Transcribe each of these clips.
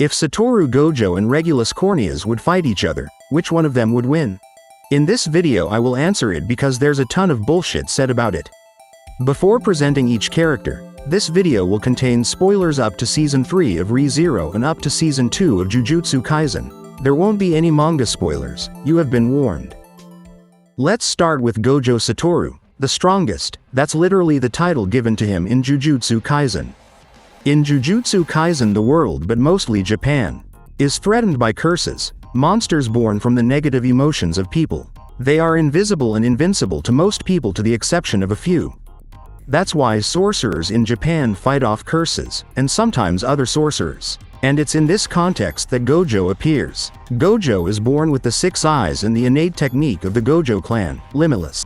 If Satoru Gojo and Regulus Corneas would fight each other, which one of them would win? In this video I will answer it because there's a ton of bullshit said about it. Before presenting each character, this video will contain spoilers up to Season 3 of ReZero and up to Season 2 of Jujutsu Kaisen. There won't be any manga spoilers, you have been warned. Let's start with Gojo Satoru, the strongest. That's literally the title given to him in Jujutsu Kaisen. In Jujutsu Kaisen, the world, but mostly Japan, is threatened by curses, monsters born from the negative emotions of people. They are invisible and invincible to most people to the exception of a few. That's why sorcerers in Japan fight off curses, and sometimes other sorcerers. And it's in this context that Gojo appears. Gojo is born with the 6 eyes and the innate technique of the Gojo clan, Limitless.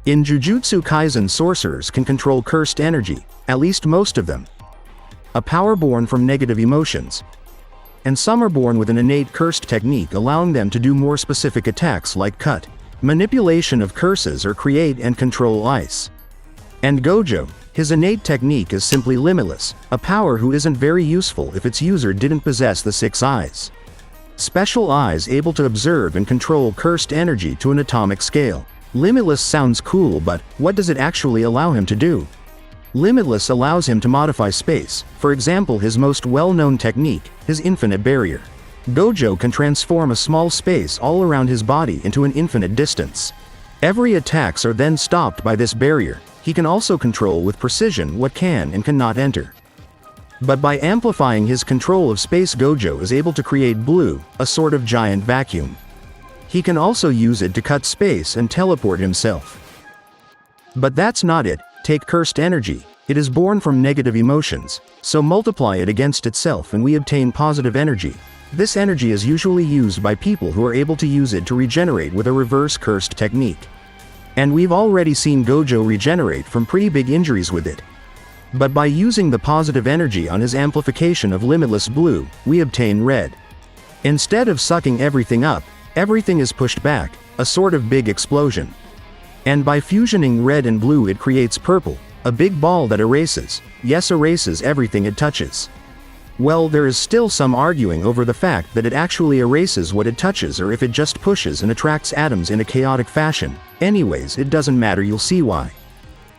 In Jujutsu Kaisen, sorcerers can control cursed energy, at least most of them. A power born from negative emotions. And some are born with an innate cursed technique allowing them to do more specific attacks like cut, manipulation of curses, or create and control ice. And Gojo, his innate technique is simply Limitless, a power who isn't very useful if its user didn't possess the 6 eyes. Special eyes able to observe and control cursed energy to an atomic scale. Limitless sounds cool, but what does it actually allow him to do? Limitless allows him to modify space, for example his most well-known technique, his infinite barrier. Gojo can transform a small space all around his body into an infinite distance. Every attacks are then stopped by this barrier. He can also control with precision what can and cannot enter. But by amplifying his control of space, Gojo is able to create blue, a sort of giant vacuum. He can also use it to cut space and teleport himself. But that's not it. Take cursed energy. It is born from negative emotions, so multiply it against itself and we obtain positive energy. This energy is usually used by people who are able to use it to regenerate with a reverse cursed technique. And we've already seen Gojo regenerate from pretty big injuries with it. But by using the positive energy on his amplification of Limitless Blue, we obtain red. Instead of sucking everything up, everything is pushed back, a sort of big explosion. And by fusioning red and blue it creates purple, a big ball that erases, yes, erases everything it touches. Well, there is still some arguing over the fact that it actually erases what it touches or if it just pushes and attracts atoms in a chaotic fashion. Anyways, it doesn't matter, you'll see why.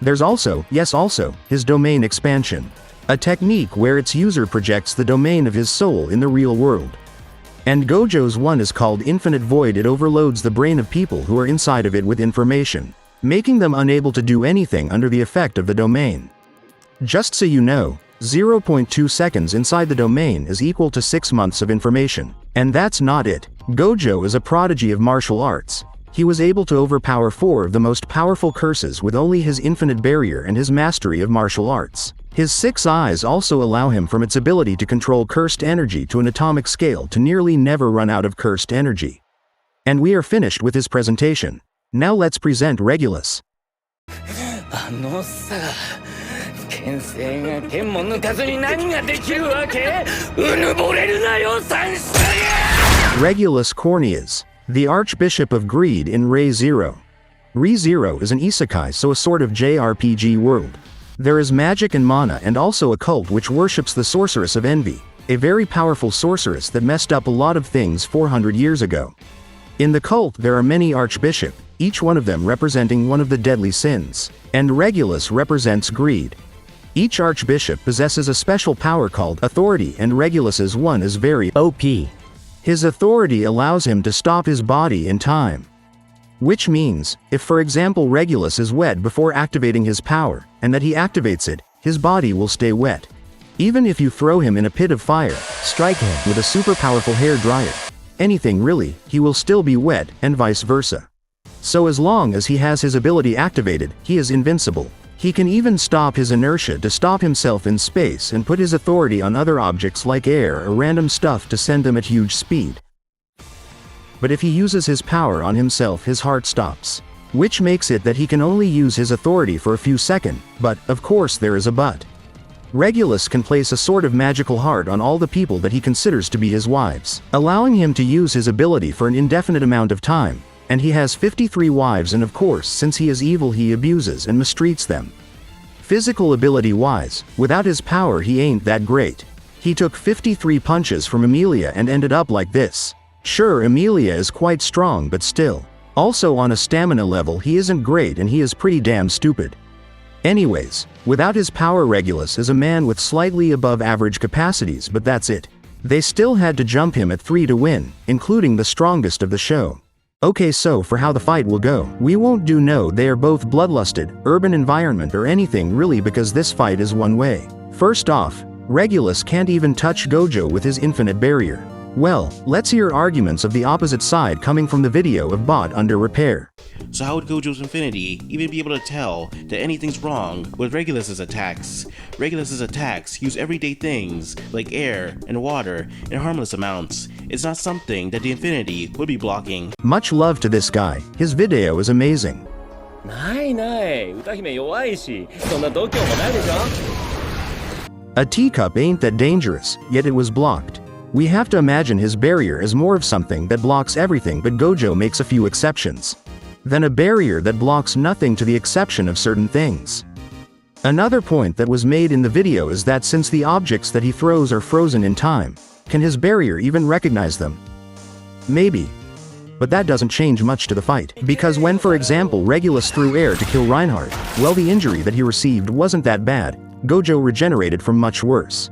There's also, yes also, his domain expansion. A technique where its user projects the domain of his soul in the real world. And Gojo's one is called Infinite Void. It overloads the brain of people who are inside of it with information, making them unable to do anything under the effect of the domain. Just so you know, 0.2 seconds inside the domain is equal to 6 months of information. And that's not it. Gojo is a prodigy of martial arts. He was able to overpower 4 of the most powerful curses with only his infinite barrier and his mastery of martial arts. His 6 eyes also allow him from its ability to control cursed energy to an atomic scale to nearly never run out of cursed energy. And we are finished with his presentation. Now let's present Regulus. Regulus Corneas, the Archbishop of Greed in ReZero. ReZero is an isekai, so a sort of JRPG world. There is magic and mana and also a cult which worships the Sorceress of Envy, a very powerful sorceress that messed up a lot of things 400 years ago. In the cult there are many archbishop, each one of them representing one of the deadly sins, and Regulus represents greed. Each archbishop possesses a special power called authority, and Regulus's one is very OP. His authority allows him to stop his body in time. Which means, if for example Regulus is wet before activating his power, and that he activates it, his body will stay wet. Even if you throw him in a pit of fire, strike him with a super powerful hair dryer, anything really, he will still be wet, and vice versa. So as long as he has his ability activated, he is invincible. He can even stop his inertia to stop himself in space and put his authority on other objects like air or random stuff to send them at huge speed. But if he uses his power on himself, his heart stops. Which makes it that he can only use his authority for a few seconds, but, of course there is a but. Regulus can place a sort of magical heart on all the people that he considers to be his wives, allowing him to use his ability for an indefinite amount of time, and he has 53 wives, and of course since he is evil he abuses and mistreats them. Physical ability wise, without his power he ain't that great. He took 53 punches from Emilia and ended up like this. Sure, Emilia is quite strong, but still. Also on a stamina level he isn't great and he is pretty damn stupid. Anyways, without his power, Regulus is a man with slightly above average capacities, but that's it. They still had to jump him at 3 to win, including the strongest of the show. Okay, so for how the fight will go, we won't do no, they are both bloodlusted, urban environment or anything really, because this fight is one way. First off, Regulus can't even touch Gojo with his infinite barrier. Well, let's hear arguments of the opposite side coming from the video of Bot Under Repair. So how would Gojo's Infinity even be able to tell that anything's wrong with Regulus's attacks? Regulus's attacks use everyday things like air and water in harmless amounts. It's not something that the Infinity would be blocking. Much love to this guy, his video is amazing. ないない歌姫弱いしそんな度胸もないでしょ A teacup ain't that dangerous, yet it was blocked. We have to imagine his barrier as more of something that blocks everything, but Gojo makes a few exceptions. Then a barrier that blocks nothing to the exception of certain things. Another point that was made in the video is that since the objects that he throws are frozen in time, can his barrier even recognize them? Maybe. But that doesn't change much to the fight, because when, for example, Regulus threw air to kill Reinhardt, well, the injury that he received wasn't that bad. Gojo regenerated from much worse.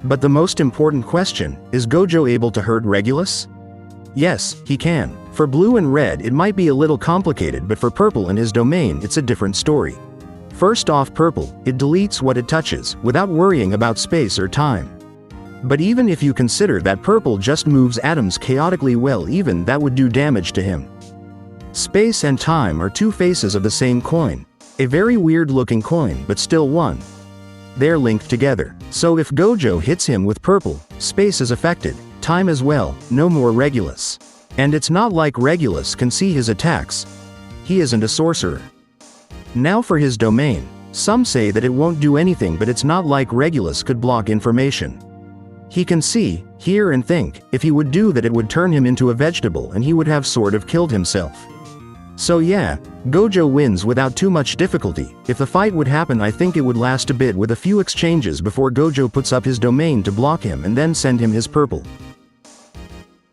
But the most important question, is Gojo able to hurt Regulus? Yes, he can. For blue and red it might be a little complicated, but for purple and his domain it's a different story. First off, purple, it deletes what it touches, without worrying about space or time. But even if you consider that purple just moves atoms chaotically, well, even that would do damage to him. Space and time are two faces of the same coin. A very weird looking coin, but still one. They're linked together. So if Gojo hits him with purple, space is affected, time as well, no more Regulus. And it's not like Regulus can see his attacks. He isn't a sorcerer. Now for his domain, some say that it won't do anything, but it's not like Regulus could block information. He can see, hear and think. If he would do that, it would turn him into a vegetable and he would have sort of killed himself. So yeah, Gojo wins without too much difficulty. If the fight would happen, I think it would last a bit with a few exchanges before Gojo puts up his domain to block him and then send him his purple.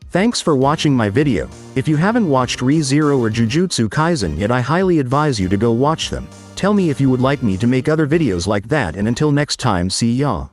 Thanks for watching my video. If you haven't watched ReZero or Jujutsu Kaisen yet, I highly advise you to go watch them. Tell me if you would like me to make other videos like that, and until next time, see ya.